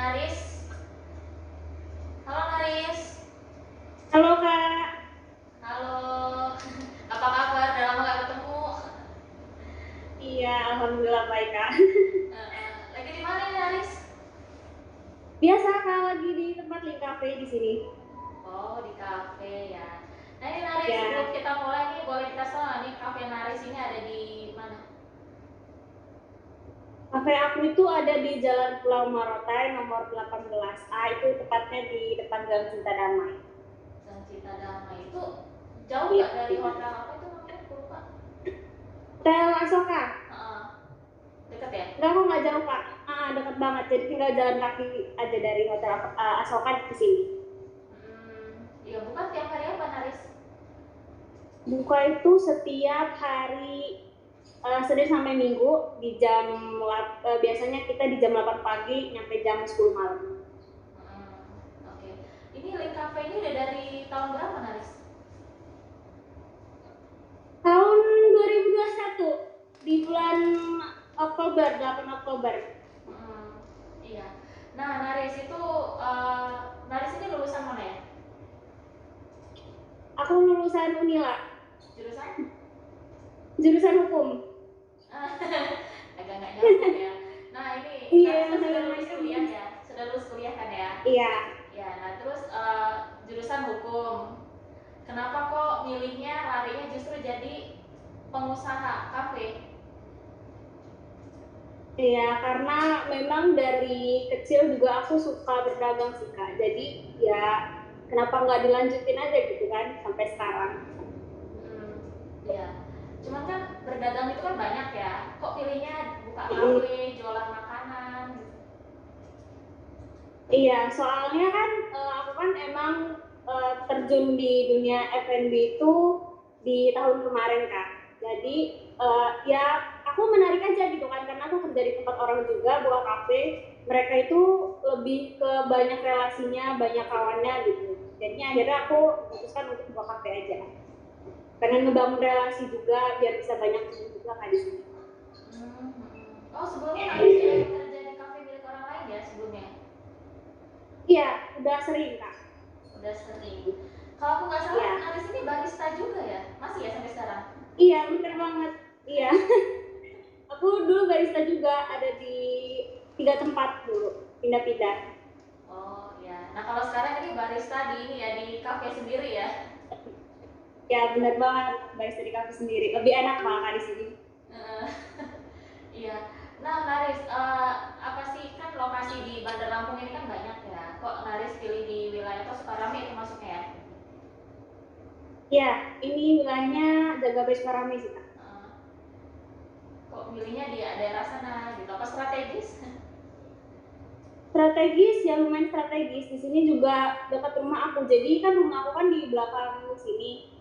Naris. Halo Naris. Halo Kak. Halo. Apa kabar? Udah lama gak ketemu. Iya, alhamdulillah baik Kak. Lagi di mana nih Naris? Biasa Kak, lagi di tempat Link Cafe di sini. Oh, di kafe ya. Nah ini Naris, sebelum Ya, kita mulai nih boleh dikasih tahu nggak nih kafe Naris ini ada di mana? kafe aku itu ada di Jalan Pulau Marotai nomor 18A, itu tepatnya di depan Gang Cinta Damai. Jalan Cita Damai itu jauh Iya. nggak dari hotel apa itu namanya? Aku lupa. Hotel Asoka. Heeh. Deket ya? Enggak, aku nggak jauh Kak. Deket banget. Jadi tinggal jalan kaki aja dari Hotel Asoka ke sini. Iya bukan tiap hari apa Naris? Buka itu setiap hari Senin sampai Minggu di biasanya kita di jam 8 pagi nyampe jam 10 malam. Oke. Ini Link Cafe ini udah dari tahun berapa Naris? Tahun 2021 di bulan Oktober, 8 Oktober. Iya. Nah, Naris itu Naris ini lulusan mana ya? Aku lulusan Unila, Jurusan? jurusan hukum. Agak nggak nyambung ya. Nah, ini Iya, Naris kan sudah agak lulus macam. kuliah ya? Sudah lulus kuliah kan ya? Iya. Ya, nah terus jurusan hukum. Kenapa kok milihnya larinya justru jadi pengusaha kafe? Iya, karena memang dari kecil juga aku suka berdagang sih Kak. Jadi ya kenapa nggak dilanjutin aja gitu kan sampai sekarang. Iya. Cuman kan berdagang itu kan banyak ya. Kok pilihnya buka Mm. kafe, jualan makanan gitu? Iya, soalnya kan aku kan emang terjun di dunia F&B itu di tahun kemarin Kak. Jadi ya aku menarik aja gitu kan karena aku kerja di tempat orang juga buka kafe. Mereka itu lebih ke banyak relasinya, banyak kawannya gitu. Jadinya akhirnya aku memutuskan untuk buka kafe aja. Pengen ngebangun relasi juga biar bisa banyak teman juga Kak di sini. Oh, sebelumnya Naris sudah bekerja di kafe milik orang lain ya sebelumnya? Iya, udah sering Kak. Udah sering. Kalau aku nggak salah, Iya. Naris ini barista juga ya? Masih ya sampai sekarang? Iya, bener banget. Iya. Aku dulu barista juga ada di 3 tempat dulu, pindah-pindah. Oh ya. Nah kalau sekarang ini barista di ini ya di kafe sendiri ya? Ya bener banget, barista di kafe sendiri. Lebih enak malah Kak di sini. Eh, Iya. Nah Naris, apa sih kan lokasi di Bandar Lampung ini kan banyak ya? Kok Naris pilih di wilayah atau Sukarame itu masuknya ya? Ya, ini wilayahnya Jagabes Parame sih Kak. Kok milihnya di daerah sana gitu? Apa strategis? Strategis, ya lumayan strategis. Di sini juga dekat rumah aku. Jadi kan rumah aku kan di belakang sini.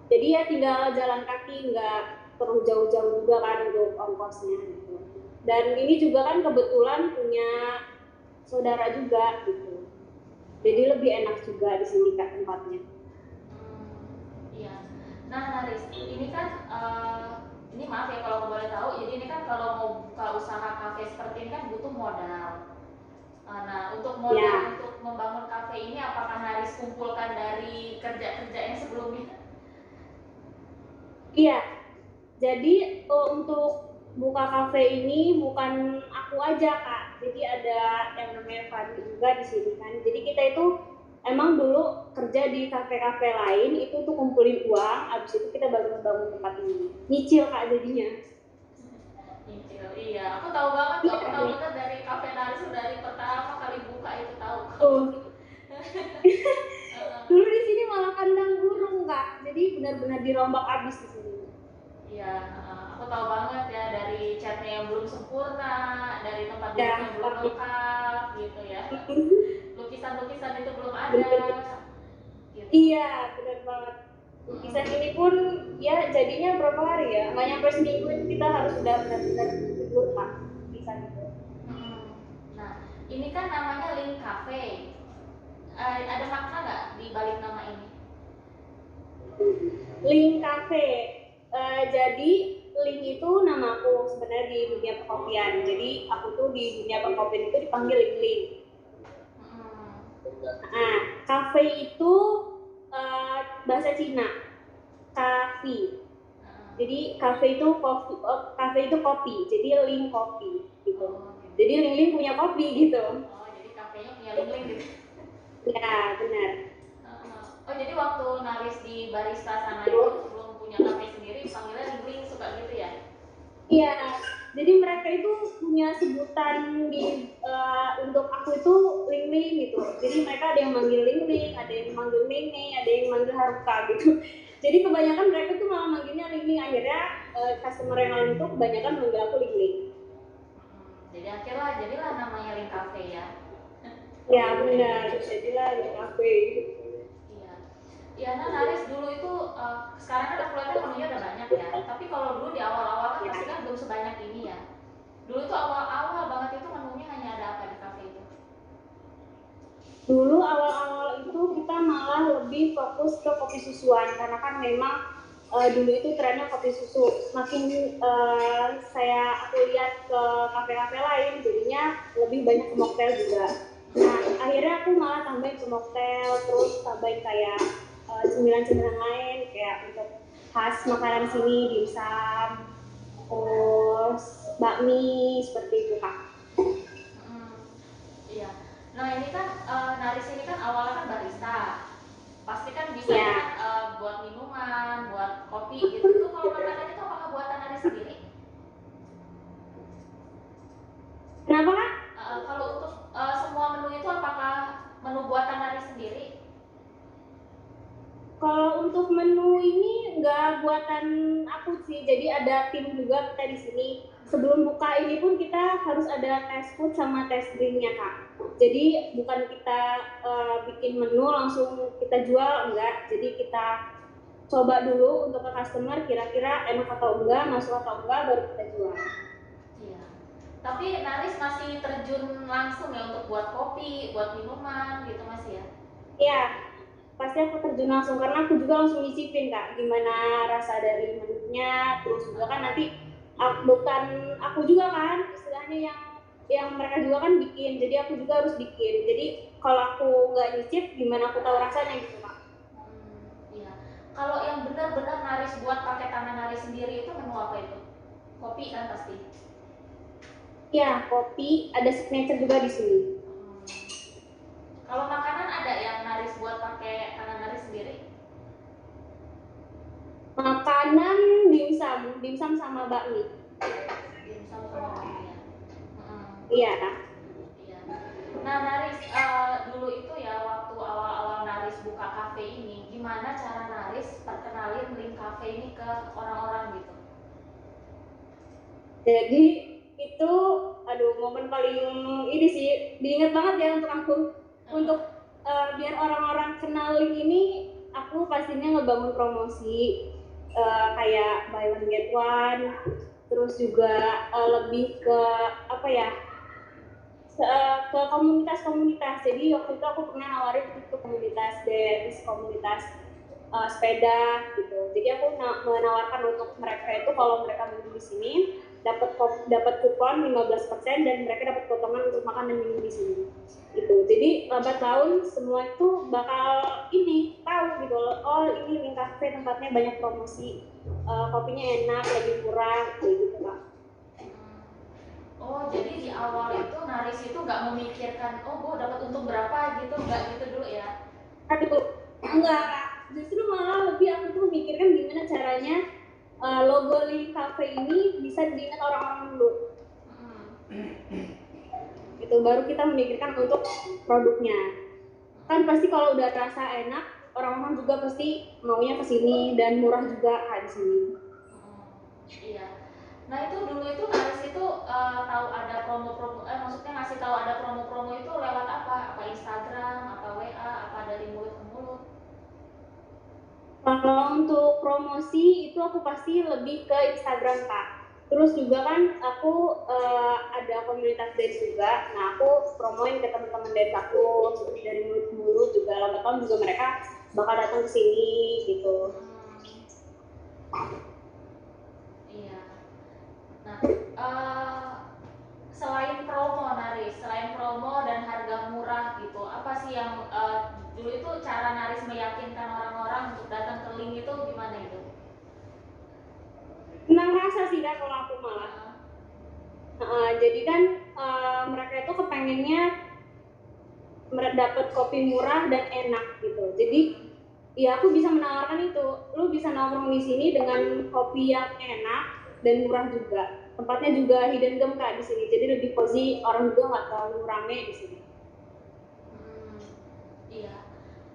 Jadi ya tinggal jalan kaki, nggak perlu jauh-jauh juga kan untuk ongkosnya gitu. Dan ini juga kan kebetulan punya saudara juga gitu. Jadi lebih enak juga di sini Kak tempatnya. Iya. Nah, Naris, ini kan ini maaf ya kalau boleh tahu. Jadi ini kan kalau mau buka usaha kafe seperti ini kan butuh modal. Nah, untuk modal Ya, untuk membangun kafe ini apakah Naris kumpulkan dari kerja-kerja yang sebelumnya? iya. Jadi untuk buka kafe ini bukan aku aja Kak. Jadi ada yang namanya Fandi juga di sini kan. Jadi kita itu emang dulu kerja di kafe-kafe lain itu tuh kumpulin uang, abis itu kita baru membangun tempat ini. Nyicil Kak jadinya. Nyicil. Iya, aku tahu banget. Iya, Aku tahu iya. banget dari kafe Naris dari pertama kali buka itu tahu. Tuh. Heeh. Dulu di sini malah kandang burung Kak. Jadi benar-benar dirombak abis di sini. Iya, aku tahu banget ya dari catnya yang belum sempurna, dari tempat duduknya Ya, belum lengkap gitu ya. Lukisan-lukisan itu belum ada. bener. Gitu. Iya, benar banget. Lukisan ini pun ya jadinya berapa hari ya? Nggak nyampe seminggu itu kita harus sudah benar-benar tidur Pak lukisan itu. Nah, ini kan namanya Link Cafe. Ada makna nggak di balik nama ini? Link Cafe. Jadi Link itu nama aku sebenarnya di dunia perkopian. Jadi aku tuh di dunia perkopian itu dipanggil Link Link. Nah, cafe itu bahasa Cina, kafe. Jadi cafe itu kopi. Jadi Link kopi gitu. Jadi Link Link punya kopi gitu. Oh, jadi kafenya punya link-link gitu. Ya, benar. Oh, jadi waktu naris di barista sana itu sebelum punya kafe sendiri panggilnya link-link suka gitu ya? Iya, jadi mereka itu punya sebutan untuk aku itu Ling Ling gitu. Jadi mereka ada yang manggil Ling Ling, ada yang manggil Nene, ada yang manggil Haruka gitu. Jadi kebanyakan mereka tuh malah manggilnya Ling Ling. Akhirnya customer yang lain itu kebanyakan manggil aku Ling Ling. Jadi akhirnya jadilah namanya link cafe ya. Ya benar, jadilah Ling Cafe. Iya. Iya, nah Naris dulu itu sekarang kan aku lihat kan menunya udah banyak ya. Tapi kalau dulu di awal-awal kan pasti kan belum sebanyak ini ya. Dulu tuh awal-awal banget itu menunya hanya ada apa di cafe itu? Dulu awal-awal itu kita malah lebih fokus ke kopi susuan karena kan memang dulu itu trennya kopi susu. Makin aku lihat ke kafe-kafe lain, jadinya lebih banyak ke mocktail juga. Nah, akhirnya aku malah tambahin ke mocktail, terus tambahin kayak cemilan-cemilan lain kayak untuk khas makanan sini, dimsum, terus bakmi seperti itu kak. Iya. Nah ini kan Naris ini kan awalnya kan barista. Pasti kan bisa Ya. kan buat minuman, buat kopi gitu. Itu kalau makanan itu apakah buatan Naris sendiri? Kenapa kak? Kalau untuk semua menu itu apakah menu buatan Naris sendiri? Kalau untuk menu ini nggak buatan aku sih, jadi ada tim juga kita di sini. Sebelum buka ini pun kita harus ada test food sama test drinknya kak. Jadi bukan kita bikin menu langsung kita jual, enggak. Jadi kita coba dulu untuk ke customer kira-kira enak atau enggak, masuk atau enggak, baru kita jual. Iya. Tapi Naris masih terjun langsung ya untuk buat kopi, buat minuman gitu masih ya? Iya, pasti aku terjun langsung karena aku juga langsung nyicipin kak gimana rasa dari menunya, terus juga kan nanti bukan aku juga kan istilahnya yang mereka juga kan bikin, jadi aku juga harus bikin. Jadi kalau aku nggak nyicip gimana aku tahu rasanya gitu kak. Iya. Kalau yang benar-benar Naris buat pakai tangan Naris sendiri itu menu apa itu? Kopi kan pasti. Ya, kopi ada signature juga di sini. Kalau makanan ada yang Naris buat pakai tangan Naris sendiri? Makanan dimsum sama bakmi. Dimsum sama bakmi ya. Iya. Iya. Nah Naris dulu itu ya waktu awal-awal Naris buka kafe ini, gimana cara Naris perkenalin link kafe ini ke orang-orang gitu? Jadi itu aduh momen paling ini sih diingat banget ya untuk aku. Untuk biar orang-orang kenal link ini, aku pastinya ngebangun promosi kayak buy one get one, terus juga lebih ke apa ya, ke komunitas-komunitas. Jadi waktu itu aku pernah nawarin itu komunitas dance, komunitas sepeda gitu. Jadi aku menawarkan untuk mereka itu kalau mereka minum di sini dapat kupon 15% dan mereka dapat potongan untuk makan dan minum di sini. Gitu. Jadi lambat laun semua itu bakal ini tahu gitu. Oh, ini Link Cafe tempatnya banyak promosi. Kopinya enak, lebih murah gitu Kak. Oh jadi di awal itu Naris itu nggak memikirkan oh gue dapat untung berapa gitu, nggak gitu dulu ya? Aduh, enggak. Justru malah lebih aku tuh mikirkan gimana caranya logo Link Cafe ini bisa diingat orang-orang dulu. Itu baru kita memikirkan untuk produknya. Kan pasti kalau udah rasa enak, orang-orang juga pasti maunya ke sini dan murah juga kan di sini. Iya. Nah itu dulu itu Naris itu tahu ada promo-promo, maksudnya ngasih tahu ada promo-promo itu lewat apa? Apa Instagram, apa WA, apa dari mulut ke mulut? Kalau untuk promosi itu aku pasti lebih ke Instagram Kak. Terus juga kan aku ada komunitas dance juga. Nah aku promoin ke teman-teman dance aku dari mulut ke mulut juga. Lambat laun juga mereka bakal datang ke sini gitu. Iya. eh, selain promo Naris, selain promo dan harga murah gitu, apa sih yang dulu itu cara Naris meyakinkan orang-orang untuk datang ke Link itu gimana itu? Senang rasa sih kak kalau aku malah. Jadi kan mereka itu kepengennya dapat kopi murah dan enak gitu. Jadi ya aku bisa menawarkan itu. Lu bisa nongkrong di sini dengan kopi yang enak dan murah juga. Tempatnya juga hidden gem kak di sini. Jadi lebih cozy, orang juga nggak terlalu rame di sini. Hmm, iya.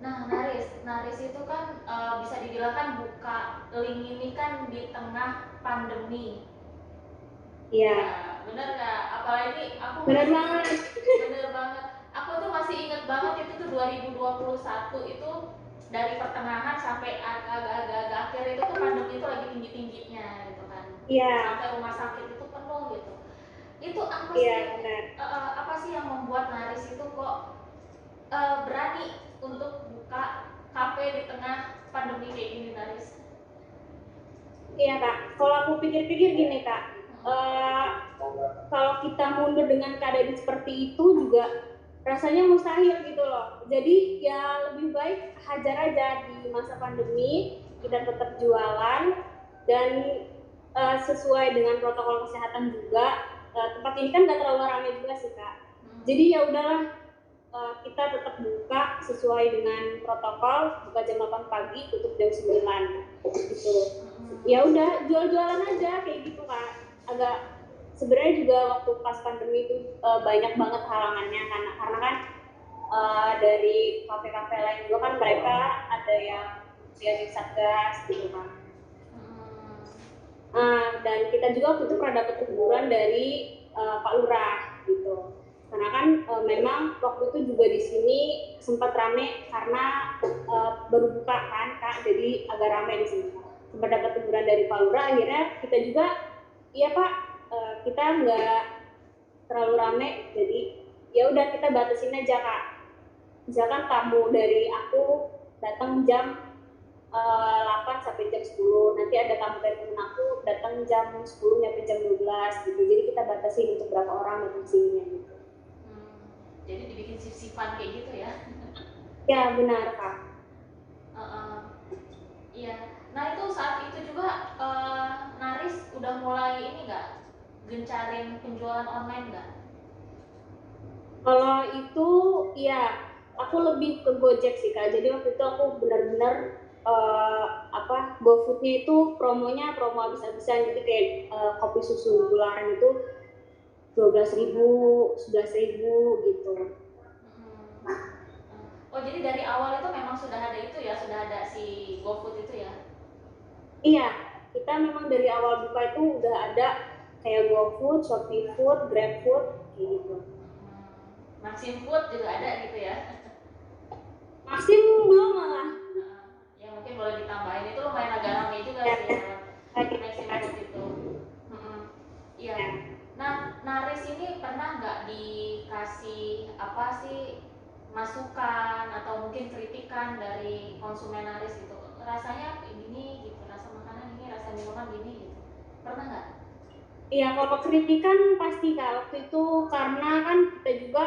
Nah, Naris itu kan bisa dibilang kan buka Link ini kan di tengah pandemi. Iya. Ya, bener nggak? Apalagi aku Benar masih banget. bener banget. Aku tuh masih inget banget itu tuh 2021 itu dari pertengahan sampai agak-agak akhir itu tuh pandemi itu lagi tinggi-tingginya gitu kan. Iya. Sampai rumah sakit itu penuh gitu. Itu Iya benar. apa sih yang membuat Naris itu kok berani untuk buka kafe di tengah pandemi kayak gini Naris? Iya kak. Kalau aku pikir-pikir gini kak. Uh, Kalau kita mundur dengan keadaan seperti itu juga rasanya mustahil gitu loh. Jadi ya lebih baik hajar aja di masa pandemi, kita tetap jualan dan sesuai dengan protokol kesehatan juga. Tempat ini kan gak terlalu ramai juga sih kak. Jadi ya udahlah, kita tetap buka sesuai dengan protokol, buka jam 8 pagi, tutup jam 9 gitu. Ya udah jual-jualan aja kayak gitu kak. Agak sebenarnya juga waktu pas pandemi itu banyak banget halangannya karena kan dari kafe-kafe lain juga kan mereka ada yang di satgas gitu kan. Dan kita juga waktu itu pernah dapat teguran dari Pak Lurah gitu. Karena kan memang waktu itu juga di sini sempat rame karena baru buka kan kak, jadi agak rame di sini. Sempat dapat teguran dari Pak Lurah, akhirnya kita juga, iya Pak, kita nggak terlalu rame, jadi ya udah kita batasin aja kak. Misalkan tamu dari aku datang jam 8 sampai jam 10, nanti ada tamu dari temen aku datang jam 10 sampai jam 12 gitu, jadi kita batasin untuk berapa orang datang sini gitu. Jadi dibikin sif-sifan kayak gitu ya? Ya benar kak. Iya. Nah itu saat itu juga Naris udah mulai ini nggak gencarin penjualan online nggak? Kalau itu ya aku lebih ke Gojek sih kak. Jadi waktu itu aku benar-benar GoFoodnya itu promonya promo habis-habisan, jadi kayak kopi susu gularan itu 12.000, 11.000 gitu. Oh jadi dari awal itu memang sudah ada itu ya, sudah ada si GoFood itu ya? Iya, kita memang dari awal buka itu udah ada kayak GoFood, Shopee Food, GrabFood gitu. Maxim Food juga ada gitu ya? Maxim belum malah. Ya mungkin boleh ditambahin, itu lumayan agak ramai juga sih ya, Maxim Food itu. Iya. Nah, Naris ini pernah nggak dikasih apa sih masukan atau mungkin kritikan dari konsumen Naris gitu? Rasanya gini gitu, rasa makanan ini, rasa minuman gini gitu. Pernah nggak? Iya, kalau kritikan pasti kak. Waktu itu karena kan kita juga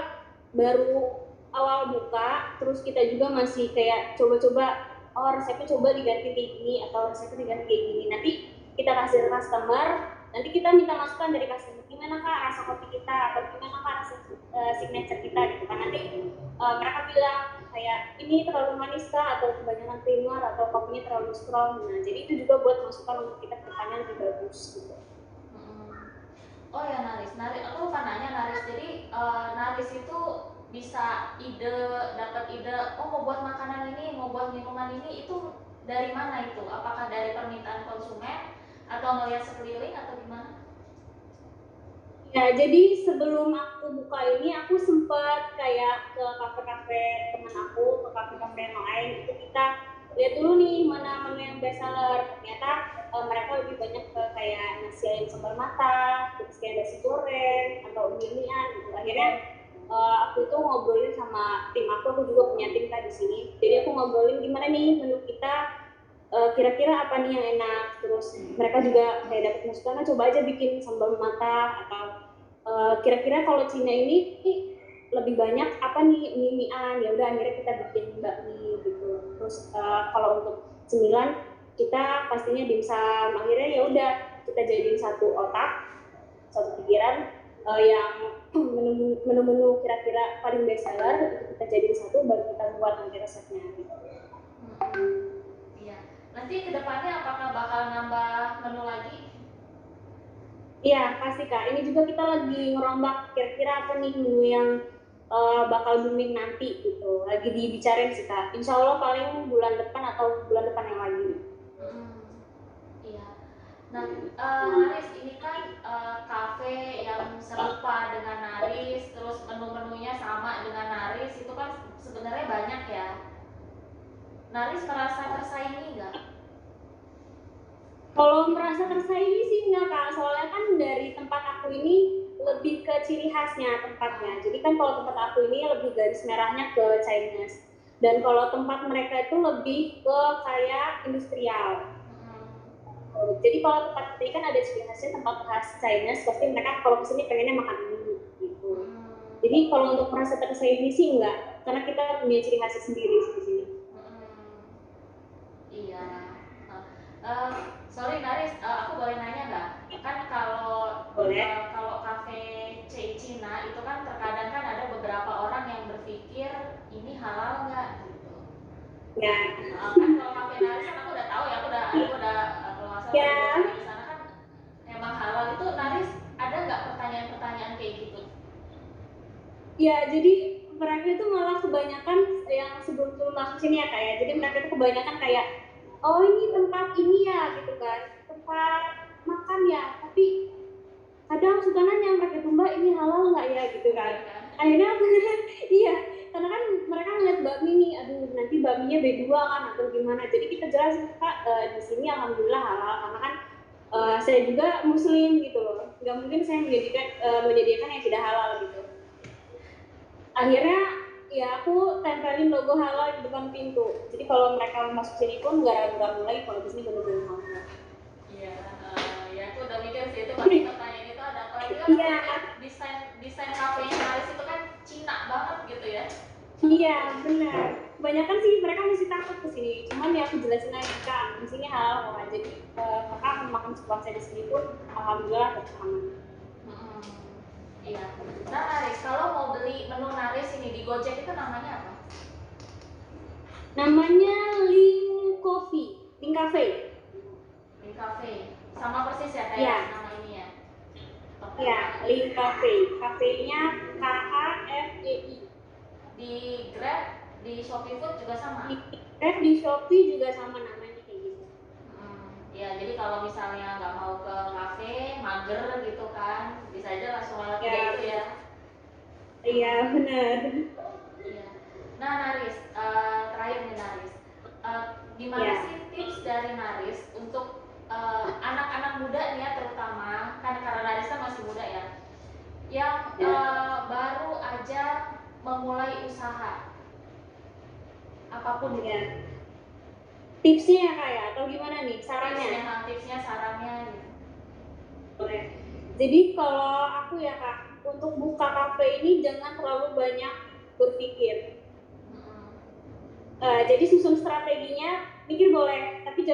baru awal buka, terus kita juga masih kayak coba-coba, oh resepnya coba diganti kayak gini atau resepnya diganti kayak gini. Nanti kita kasih ke customer, nanti kita minta masukan dari customer, gimana kak rasa kopi kita atau gimana kak rasa signature kita gitu kan. Nanti mereka bilang kayak ini terlalu manis kak, atau kebanyakan creamer, atau kopinya terlalu strong. Nah jadi itu juga buat masukan untuk kita ke depannya lebih bagus gitu. Oh ya Naris, aku lupa nanya Naris. Jadi Naris itu bisa dapat ide, oh mau buat makanan ini, mau buat minuman ini, itu dari mana itu? Apakah dari permintaan konsumen atau melihat sekeliling atau gimana? Ya, jadi sebelum aku buka ini, aku sempat kayak ke kafe-kafe teman aku, ke kafe-kafe yang lain, itu kita lihat dulu nih mana menu yang best seller. Ternyata mereka lebih banyak ke kayak nasi ayam sambal mata, terus kayak nasi goreng, atau mie-mian gitu. Akhirnya aku itu ngobrolin sama tim aku juga punya tim kan di sini. Jadi aku ngobrolin gimana nih menu kita kira-kira apa nih yang enak, terus mereka juga kayak dapat masukan, "Nah, coba aja bikin sambal mata," atau kira-kira kalau Cina ini lebih banyak apa nih, mie-mian, ya udah akhirnya kita bikin bakmi gitu. Terus kalau untuk cemilan kita pastinya dimsum, akhirnya ya udah kita jadiin satu otak, satu pikiran, yang menu-menu kira-kira paling best seller itu kita jadiin satu, baru kita buat nanti resepnya gitu. Iya. Nanti kedepannya apakah bakal nambah menu lagi? Iya, pasti Kak. Ini juga kita lagi ngerombak kira-kira apa nih menu yang bakal booming nanti gitu. Lagi dibicarain sih Kak. Insya Allah paling bulan depan atau bulan depan yang lagi. Hmm, iya. Nah, Naris ini kan kafe yang serupa dengan Naris, terus menu-menunya sama dengan Naris, itu kan sebenarnya banyak ya. Naris merasa tersaingi nggak? Kalau merasa tersaingi sih enggak Kak. Soalnya kan dari tempat aku ini lebih ke ciri khasnya tempatnya. Jadi kan kalau tempat aku ini lebih garis merahnya ke Chinese. Dan kalau tempat mereka itu lebih ke kayak industrial. Jadi kalau tempat ini kan ada ciri khasnya tempat khas Chinese, pasti mereka kalau kesini pengennya makan ini gitu. Jadi kalau untuk merasa tersaingi sih enggak, karena kita punya ciri khasnya sendiri di sini. Iya. Uh, Sorry Naris, aku boleh nanya nggak? Kan kalau Boleh? kalau kafe Cina itu kan terkadang kan ada beberapa orang yang berpikir ini halal nggak gitu. Ya. Kan kalau kafe Naris kan aku udah tahu ya, aku udah kalau nggak salah udah 2 kali Ya. di sana kan emang halal. Itu Naris ada nggak pertanyaan-pertanyaan kayak gitu? Ya, jadi mereka itu malah kebanyakan yang sebelum masuk sini ya kayak. Jadi mereka itu kebanyakan kayak, oh ini tempat ini ya gitu kan, tempat makan ya. Tapi kadang suka nanya mereka tuh Mbak ini halal nggak ya gitu kan. Akhirnya iya, karena kan mereka ngeliat bakmi nih, aduh nanti bakminya B2 kan atau gimana. Jadi kita jelasin Kak, di sini alhamdulillah halal karena kan saya juga muslim gitu loh. Nggak mungkin saya menyediakan yang tidak halal gitu. Akhirnya ya aku tempelin logo halal di depan pintu. Jadi kalau mereka masuk sini pun nggak ragu-ragu lagi kalau di sini benar-benar halal. Iya, ya aku udah mikir sih itu pasti pertanyaan itu ada apa lagi kan aku Iya, lihat desain desain kafenya Naris itu kan Cina banget gitu ya. iya benar. Kebanyakan sih mereka masih takut ke sini. Cuman ya aku jelasin lagi Kak, di sini halal kok. Jadi kakak makan sepuasnya di sini pun alhamdulillah tetap aman. Iya. Nah Naris, kalau mau beli menu Naris ini di Gojek itu namanya apa? Namanya Ling Coffee, Ling Cafe. Di cafe. Sama persis ya Iya, kayak nama ini ya. iya, Ling Cafe. Cafenya KAFEI. Di Grab, di Shopee Food juga sama. Di Shopee juga sama namanya kayak gitu. Ya jadi kalau misalnya nggak mau ke cafe, mager gitu kan, bisa aja langsung lewat Ya, gitu ya. iya benar. Iya. Nah Naris, terakhir nih Naris, gimana Ya, sih tips dari Naris untuk anak-anak muda nih ya terutama, kan karena Naris kan masih muda ya, yang baru aja memulai usaha apapun itu. ya. Tipsnya ya kak ya, atau gimana nih sarannya? Tipsnya, sarannya gitu. Oke. Jadi kalau aku ya kak, untuk buka kafe ini jangan terlalu banyak berpikir. Jadi susun strateginya, mikir boleh, tapi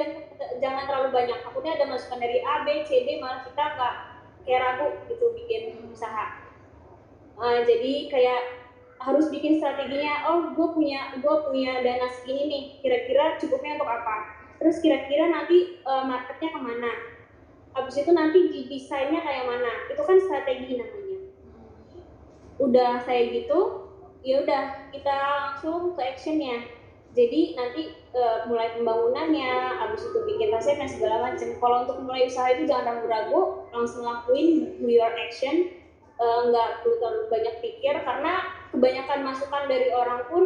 jangan terlalu banyak. Takutnya ada masukan dari A, B, C, D, malah kita nggak kayak ragu gitu bikin usaha. Jadi kayak harus bikin strateginya. Oh, gue punya dana segini nih. Kira-kira cukupnya untuk apa? Terus kira-kira nanti marketnya kemana? Habis itu nanti desainnya kayak mana? Itu kan strategi namanya. Udah kayak gitu, ya udah kita langsung ke actionnya. Jadi nanti mulai pembangunannya, habis itu bikin resepnya segala macam. Kalau untuk mulai usaha itu jangan ragu-ragu, langsung lakuin, do your action, nggak perlu terlalu banyak pikir karena kebanyakan masukan dari orang pun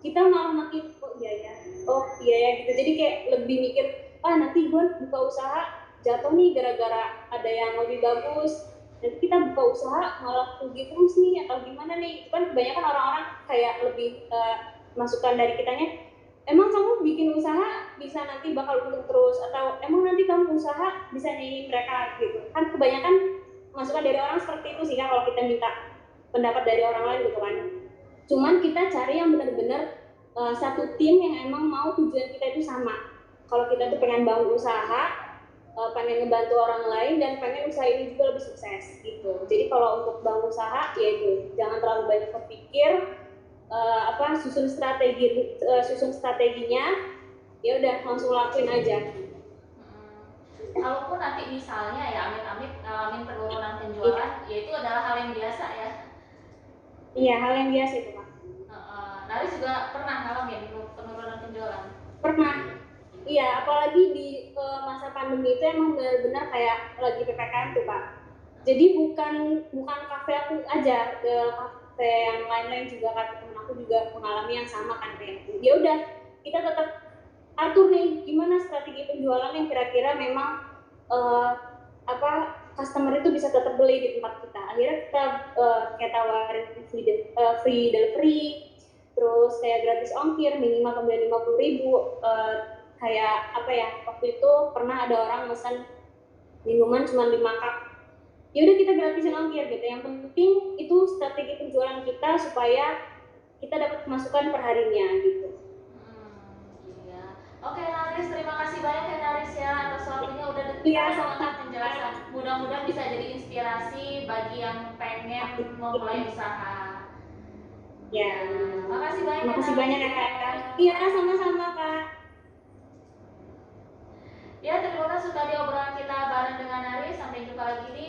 kita malah makin oh iya ya gitu. Jadi kayak lebih mikir nanti gue buka usaha jatuh nih gara-gara ada yang lebih bagus. Nanti kita buka usaha malah rugi terus nih atau gimana nih. Itu kan kebanyakan orang-orang kayak lebih masukan dari kitanya emang kamu bikin usaha bisa nanti bakal untung terus, atau emang nanti kamu usaha bisa nyanyiin mereka gitu kan. Kebanyakan masukan dari orang seperti itu sih kan, kalau kita minta pendapat dari orang lain gitu kan. Cuman kita cari yang benar-benar satu tim yang emang mau tujuan kita itu sama. Kalau kita tuh pengen bangun usaha, pengen ngebantu orang lain, dan pengen usaha ini juga lebih sukses gitu. Jadi kalau untuk bangun usaha ya itu jangan terlalu banyak berpikir, susun strateginya, ya udah langsung lakuin aja. Kalaupun nanti misalnya ya amit-amit ngalamin penurunan penjualan, ya itu adalah hal yang biasa ya. Iya, hal yang biasa itu Pak. Naris juga pernah ngalamin penurunan penjualan? Pernah. Iya, apalagi di masa pandemi itu emang benar-benar kayak lagi PPKM tuh Pak. Jadi bukan kafe aku aja, ke kafe yang lain-lain juga kan, temen aku juga mengalami yang sama kan kayak gitu. Ya udah, kita tetap atur nih gimana strategi penjualan yang kira-kira memang uh, customer itu bisa tetap beli di tempat kita. Akhirnya kita kayak tawarin free delivery, terus kayak gratis ongkir, minimal pembelian 50.000. Kayak waktu itu pernah ada orang pesan minuman cuma 5 cup, ya udah kita gratisin ongkir gitu. Yang penting itu strategi penjualan kita supaya kita dapat pemasukan perharinya gitu. Iya. Oke Naris, terima kasih banyak ya Naris ya atas waktunya, udah Iya, banget penjelasan. Mudah-mudahan bisa jadi inspirasi bagi yang pengen memulai usaha. ya. Makasih banyak. Makasih banyak ya Kak. Iya, sama-sama Kak. Ya, terima kasih sudah di obrolan kita bareng dengan Naris. Sampai jumpa lagi di